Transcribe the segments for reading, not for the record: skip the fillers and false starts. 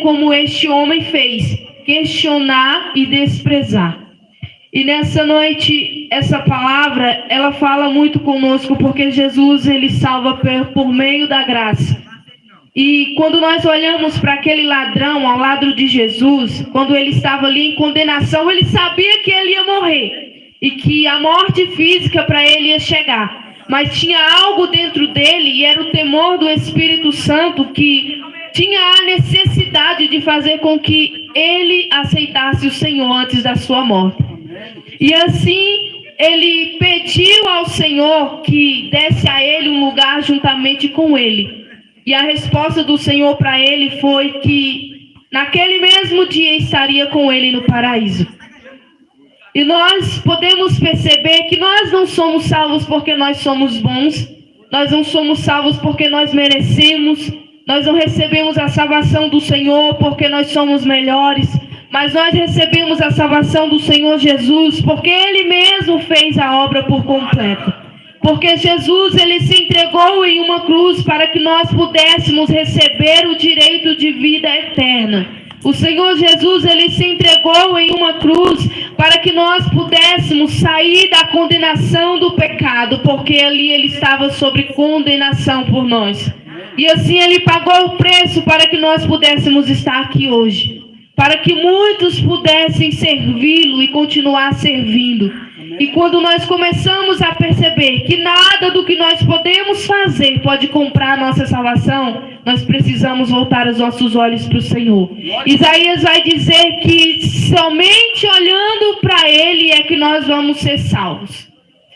como este homem fez, questionar e desprezar. E nessa noite, essa palavra, ela fala muito conosco, porque Jesus, ele salva por meio da graça. E quando nós olhamos para aquele ladrão ao lado de Jesus, quando ele estava ali em condenação, ele sabia que ele ia morrer e que a morte física para ele ia chegar. Mas tinha algo dentro dele, e era o temor do Espírito Santo, que tinha a necessidade de fazer com que ele aceitasse o Senhor antes da sua morte. E assim, ele pediu ao Senhor que desse a ele um lugar juntamente com ele. E a resposta do Senhor para ele foi que naquele mesmo dia estaria com ele no paraíso. E nós podemos perceber que nós não somos salvos porque nós somos bons, nós não somos salvos porque nós merecemos, nós não recebemos a salvação do Senhor porque nós somos melhores, mas nós recebemos a salvação do Senhor Jesus porque Ele mesmo fez a obra por completo. Porque Jesus, Ele se entregou em uma cruz para que nós pudéssemos receber o direito de vida eterna. O Senhor Jesus, Ele se entregou em uma cruz para que nós pudéssemos sair da condenação do pecado, porque ali Ele estava sob condenação por nós. E assim Ele pagou o preço para que nós pudéssemos estar aqui hoje, para que muitos pudessem servi-lo e continuar servindo. E quando nós começamos a perceber que nada do que nós podemos fazer pode comprar a nossa salvação, nós precisamos voltar os nossos olhos para o Senhor. Isaías vai dizer que somente olhando para Ele é que nós vamos ser salvos.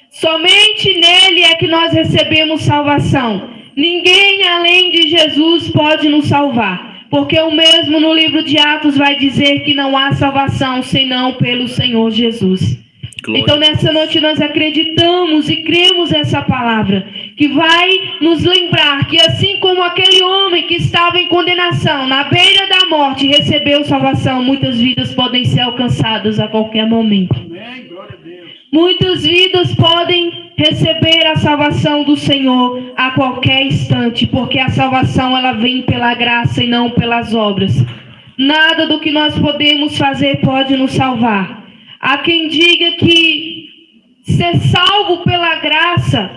Somente nele é que nós recebemos salvação. Ninguém além de Jesus pode nos salvar. Porque o mesmo no livro de Atos vai dizer que não há salvação senão pelo Senhor Jesus. Glória. Então nessa noite nós acreditamos e cremos essa palavra, que vai nos lembrar que assim como aquele homem que estava em condenação, na beira da morte, recebeu salvação, muitas vidas podem ser alcançadas a qualquer momento. Amém. Glória a Deus. Muitas vidas podem receber a salvação do Senhor a qualquer instante, porque a salvação ela vem pela graça e não pelas obras. Nada do que nós podemos fazer pode nos salvar. Há quem diga que ser salvo pela graça,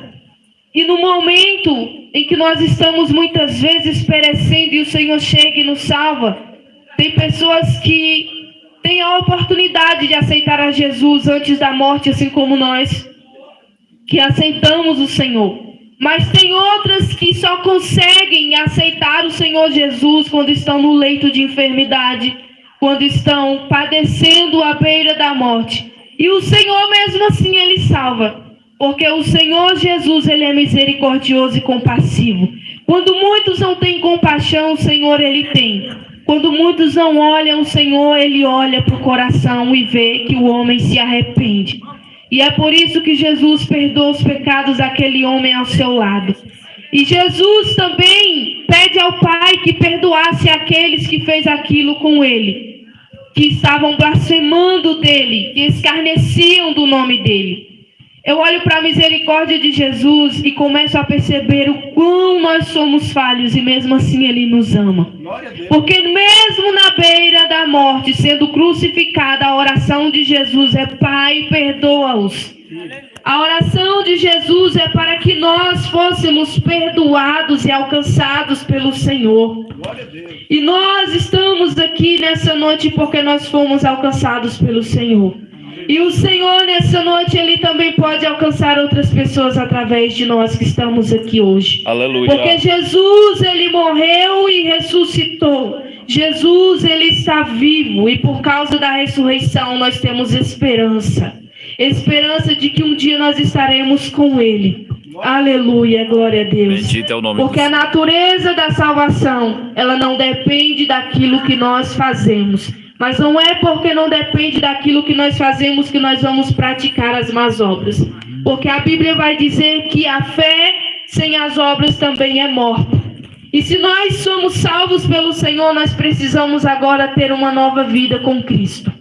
e no momento em que nós estamos muitas vezes perecendo e o Senhor chega e nos salva, tem pessoas que têm a oportunidade de aceitar a Jesus antes da morte, assim como nós, que aceitamos o Senhor. Mas tem outras que só conseguem aceitar o Senhor Jesus quando estão no leito de enfermidade, quando estão padecendo à beira da morte. E o Senhor mesmo assim Ele salva. Porque o Senhor Jesus, Ele é misericordioso e compassivo. Quando muitos não têm compaixão, o Senhor Ele tem. Quando muitos não olham, o Senhor Ele olha para o coração e vê que o homem se arrepende. E é por isso que Jesus perdoa os pecados daquele homem ao seu lado. E Jesus também pede ao Pai que perdoasse aqueles que fez aquilo com Ele, que estavam blasfemando dele, que escarneciam do nome dele. Eu olho para a misericórdia de Jesus e começo a perceber o quão nós somos falhos e mesmo assim Ele nos ama. Porque mesmo na beira da morte, sendo crucificada, a oração de Jesus é: Pai, perdoa-os. A oração de Jesus é para que nós fôssemos perdoados e alcançados pelo Senhor. E nós estamos aqui nessa noite porque nós fomos alcançados pelo Senhor. E o Senhor nessa noite, Ele também pode alcançar outras pessoas através de nós que estamos aqui hoje. Aleluia. Porque Jesus, Ele morreu e ressuscitou. Jesus, Ele está vivo e por causa da ressurreição nós temos esperança. Esperança de que um dia nós estaremos com Ele. Aleluia, glória a Deus. Bendito é o nome. Porque a natureza da salvação, ela não depende daquilo que nós fazemos. Mas não é porque não depende daquilo que nós fazemos que nós vamos praticar as más obras. Porque a Bíblia vai dizer que a fé sem as obras também é morta. E se nós somos salvos pelo Senhor, nós precisamos agora ter uma nova vida com Cristo.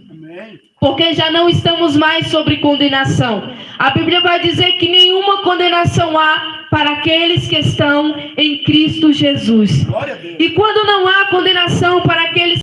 Porque já não estamos mais sobre condenação. A Bíblia vai dizer que nenhuma condenação há para aqueles que estão em Cristo Jesus. E quando não há condenação para aqueles